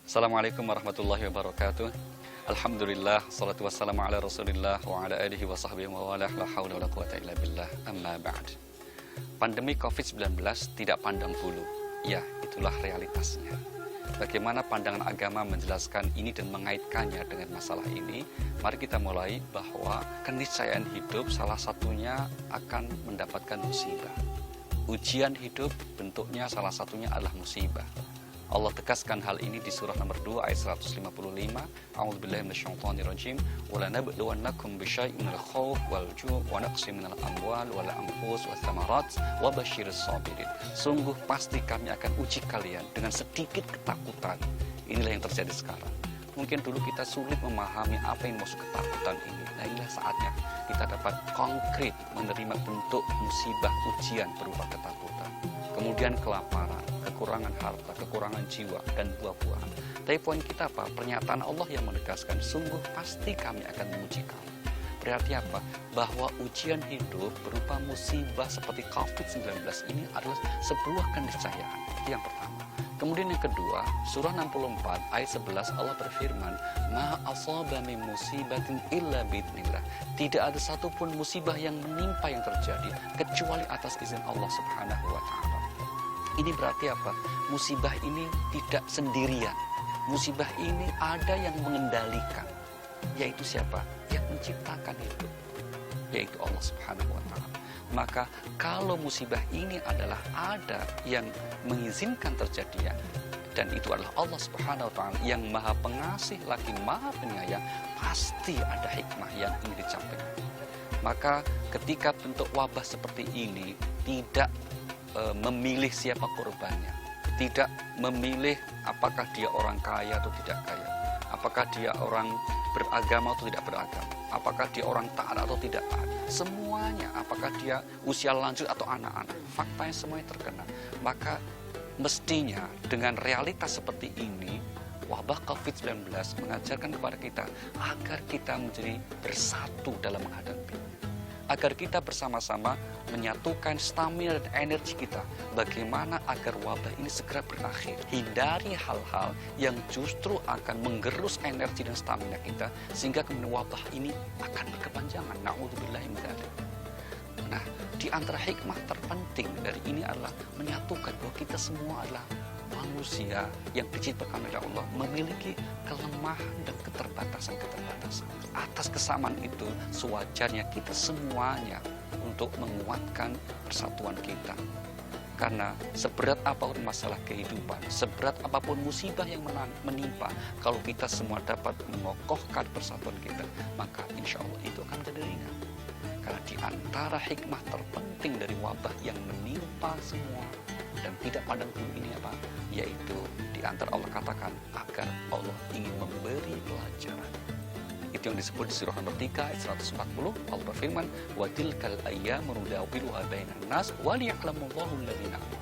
Assalamualaikum warahmatullahi wabarakatuh. Alhamdulillah, salatu wassalamu ala rasulillah wa ala alihi wa sahbihi wa wala la hawla wa la quwata illa billah, amma ba'd. Pandemi COVID-19 tidak pandang bulu. Ya, itulah realitasnya. Bagaimana pandangan agama menjelaskan ini dan mengaitkannya dengan masalah ini? Mari kita mulai bahwa keniscayaan hidup salah satunya akan mendapatkan musibah. Ujian hidup bentuknya salah satunya adalah musibah. Allah tegaskan hal ini di surah nomor 2 ayat 155. A'udzubillahi minasyaitonirrajim. Wa lanabluwannakum bisyai'in minal khauf wal ju' wa naqsin minal amwal wal anfus wath thamarat wa basyirus sabirin. Sungguh pasti kami akan uji kalian dengan sedikit ketakutan. Inilah yang terjadi sekarang. Mungkin dulu kita sulit memahami apa yang maksud ketakutan ini. Nah, inilah saatnya kita dapat konkret menerima bentuk musibah ujian berupa ketakutan. Kemudian kelaparan, kekurangan harta, kekurangan jiwa, dan buah-buahan. Tapi poin kita apa? Pernyataan Allah yang menegaskan, sungguh pasti kami akan menguji kamu. Berarti apa? Bahwa ujian hidup berupa musibah seperti COVID-19 ini adalah sebuah keniscayaan. Itu yang pertama. Kemudian yang kedua, surah 64 ayat 11 Allah berfirman, Ma asaba min musibatin illa bi'idznillah. Tidak ada satupun musibah yang menimpa yang terjadi kecuali atas izin Allah Subhanahu wa taala. Ini berarti apa? Musibah ini tidak sendirian. Musibah ini ada yang mengendalikan. Yaitu siapa? Yang menciptakan itu. Yaitu Allah Subhanahu wa taala. Maka kalau musibah ini adalah ada yang mengizinkan terjadinya, dan itu adalah Allah Subhanahu wa taala yang Maha Pengasih lagi Maha Penyayang, pasti ada hikmah yang ingin dicapai. Maka ketika bentuk wabah seperti ini tidak memilih siapa korbannya, tidak memilih apakah dia orang kaya atau tidak kaya, apakah dia orang beragama atau tidak beragama, apakah dia orang taat atau tidak taat, semuanya, apakah dia usia lanjut atau anak-anak, faktanya semuanya terkena. Maka mestinya dengan realitas seperti ini, wabah COVID-19 mengajarkan kepada kita agar kita menjadi bersatu dalam menghadapi, agar kita bersama-sama menyatukan stamina dan energi kita. Bagaimana agar wabah ini segera berakhir. Hindari hal-hal yang justru akan menggerus energi dan stamina kita, sehingga kemudian wabah ini akan berkepanjangan. Na'udzubillahi min dzalik. Nah, di antara hikmah terpenting dari ini adalah menyatukan bahwa kita semua adalah manusia yang diciptakan oleh Allah, memiliki kelemahan dan keterbatasan-keterbatasan. Atas kesamaan itu, sewajarnya kita semuanya untuk menguatkan persatuan kita. Karena seberat apapun masalah kehidupan, seberat apapun musibah yang menimpa, kalau kita semua dapat mengokohkan persatuan kita, maka insya Allah itu akan menjadi ringan. Karena di antara hikmah terpenting dari wabah yang menimpa semua dan tidak pandang bulu ini apa? Yaitu di antara Allah katakan agar Allah ingin memberi pelajaran. Itu yang disebut di surah nomor 3 ayat 140. Allah berfirman, wa tilkal ayyamu nudawiluha bainan nas wa liya'lamullahu alladziina amanu.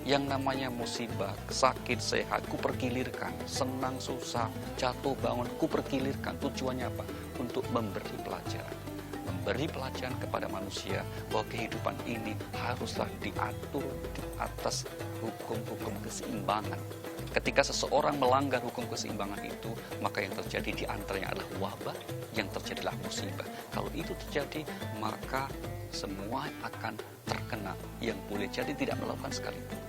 Yang namanya musibah, sakit, sehat, ku pergilirkan, senang, susah, jatuh, bangun, ku pergilirkan. Tujuannya apa? Untuk memberi pelajaran. Memberi pelajaran kepada manusia bahwa kehidupan ini haruslah diatur di atas hukum-hukum keseimbangan. Ketika seseorang melanggar hukum keseimbangan itu, maka yang terjadi di antaranya adalah wabah, yang terjadilah musibah. Kalau itu terjadi, maka semua akan terkena, yang boleh jadi tidak melakukan sekalipun.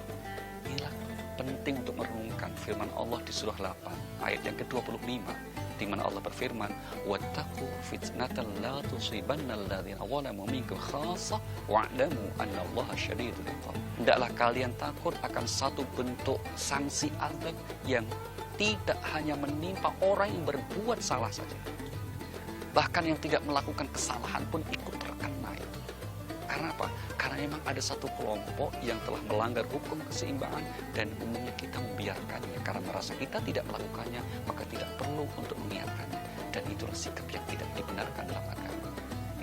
Inilah penting untuk merenungkan firman Allah di surah 8 ayat yang ke-25, di mana Allah berfirman, wattaqu fitnatan la tusibanna alladziina zalamu minkum khassah wa'lamu annallaha syadidul 'iqab. Hendaklah kalian takut akan satu bentuk sanksi azab yang tidak hanya menimpa orang yang berbuat salah saja, bahkan yang tidak melakukan kesalahan pun ikut terkena itu. Karena apa? Karena memang ada satu kelompok yang telah melanggar hukum keseimbangan dan umumnya kita membiarkannya. Karena merasa kita tidak melakukannya, maka tidak perlu untuk mengingatkannya. Dan itulah sikap yang tidak dibenarkan dalam agama.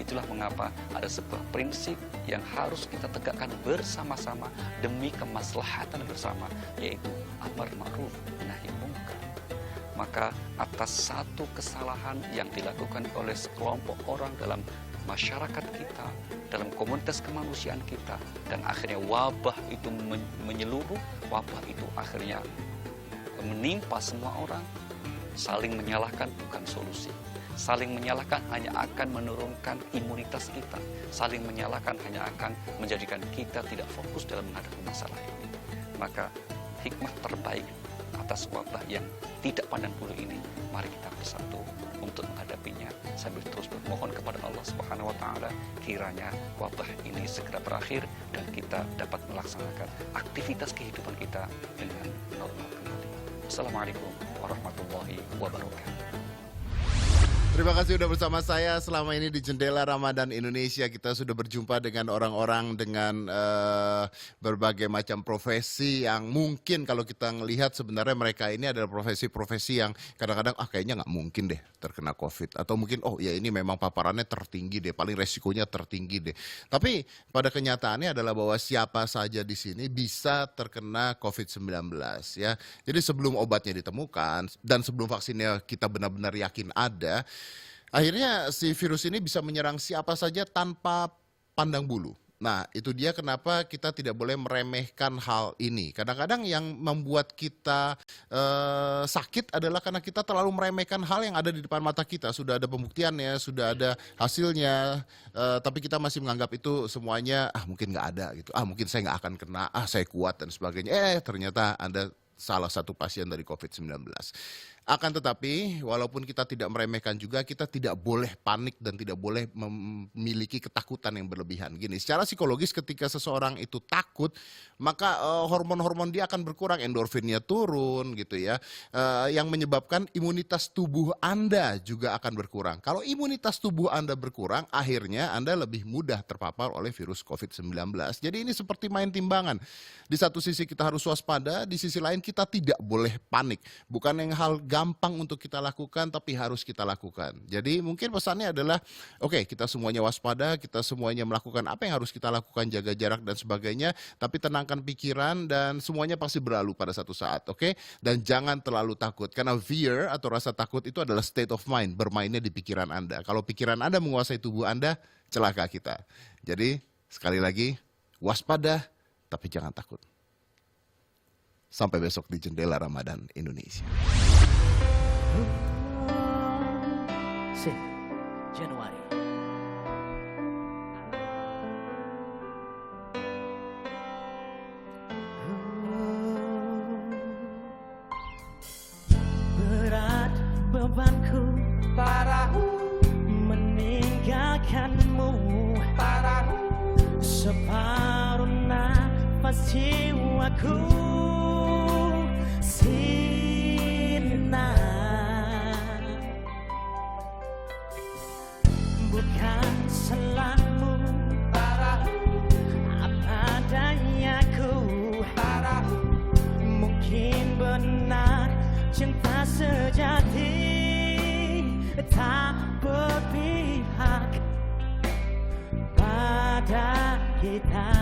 Itulah mengapa ada sebuah prinsip yang harus kita tegakkan bersama-sama demi kemaslahatan bersama, yaitu amar ma'ruf nahi munkar. Maka atas satu kesalahan yang dilakukan oleh sekelompok orang dalam masyarakat kita, dalam komunitas kemanusiaan kita, dan akhirnya wabah itu menyeluruh, wabah itu akhirnya menimpa semua orang. Saling menyalahkan bukan solusi. Saling menyalahkan hanya akan menurunkan imunitas kita. Saling menyalahkan hanya akan menjadikan kita tidak fokus dalam menghadapi masalah ini. Maka hikmah terbaik atas wabah yang tidak pandang bulu ini, mari kita bersatu untuk menghadapinya sambil terus bermohon kepada Allah Subhanahu wa taala kiranya wabah ini segera berakhir dan kita dapat melaksanakan aktivitas kehidupan kita dengan normal kembali. Assalamualaikum warahmatullahi wabarakatuh. Terima kasih sudah bersama saya selama ini di Jendela Ramadan Indonesia. Kita sudah berjumpa dengan orang-orang dengan berbagai macam profesi yang mungkin kalau kita melihat sebenarnya mereka ini adalah profesi-profesi yang kadang-kadang kayaknya nggak mungkin deh terkena COVID. Atau mungkin ya ini memang paparannya tertinggi deh, paling resikonya tertinggi deh. Tapi pada kenyataannya adalah bahwa siapa saja di sini bisa terkena COVID-19 ya. Jadi sebelum obatnya ditemukan dan sebelum vaksinnya kita benar-benar yakin ada, akhirnya si virus ini bisa menyerang siapa saja tanpa pandang bulu. Nah, itu dia kenapa kita tidak boleh meremehkan hal ini. Kadang-kadang yang membuat kita sakit adalah karena kita terlalu meremehkan hal yang ada di depan mata kita. Sudah ada pembuktiannya, sudah ada hasilnya, tapi kita masih menganggap itu semuanya mungkin nggak ada gitu. Mungkin saya nggak akan kena, saya kuat dan sebagainya. Ternyata Anda salah satu pasien dari COVID-19. Akan tetapi, walaupun kita tidak meremehkan juga, kita tidak boleh panik dan tidak boleh memiliki ketakutan yang berlebihan. Gini, secara psikologis ketika seseorang itu takut, maka hormon-hormon dia akan berkurang, endorfinnya turun gitu ya, yang menyebabkan imunitas tubuh Anda juga akan berkurang. Kalau imunitas tubuh Anda berkurang, akhirnya Anda lebih mudah terpapar oleh virus COVID-19. Jadi ini seperti main timbangan. Di satu sisi kita harus waspada, di sisi lain kita tidak boleh panik. Bukan yang hal gampang untuk kita lakukan, tapi harus kita lakukan. Jadi mungkin pesannya adalah, oke, kita semuanya waspada, kita semuanya melakukan apa yang harus kita lakukan, jaga jarak dan sebagainya, tapi tenangkan pikiran dan semuanya pasti berlalu pada satu saat, oke? Dan jangan terlalu takut, karena fear atau rasa takut itu adalah state of mind, bermainnya di pikiran Anda. Kalau pikiran Anda menguasai tubuh Anda, celaka kita. Jadi sekali lagi, waspada, tapi jangan takut. Sampai besok di Jendela Ramadan Indonesia. Januari. Berat bebanku padamu, meninggalkanmu padamu, separuh nafas jiwaku sirna. Bukan salahmu padamu, apa dayaku padamu, mungkin benar cinta sejati tak berpihak pada kita.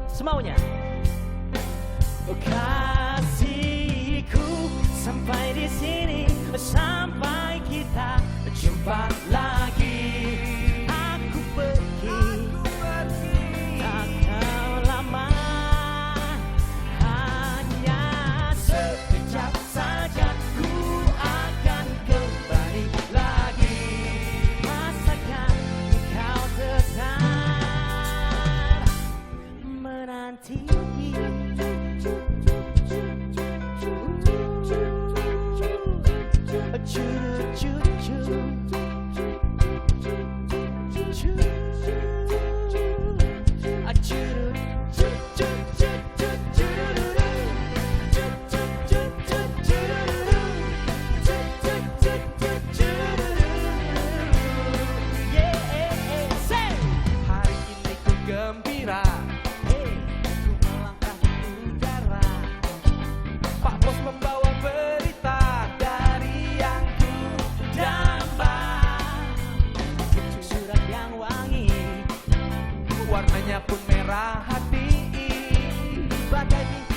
Semaunya. Kasihku sampai di sini, sampai kita jumpa lagi. Aku pergi, tak kau lama, hanya sekejap saja ku akan kembali lagi. Masakan kau tetap menanti? Hari ini ku gembira, ku melangkah udara. Pak Bos membawa berita dari yang ku damba. Surat yang wangi, warnanya pun merah hati, bagai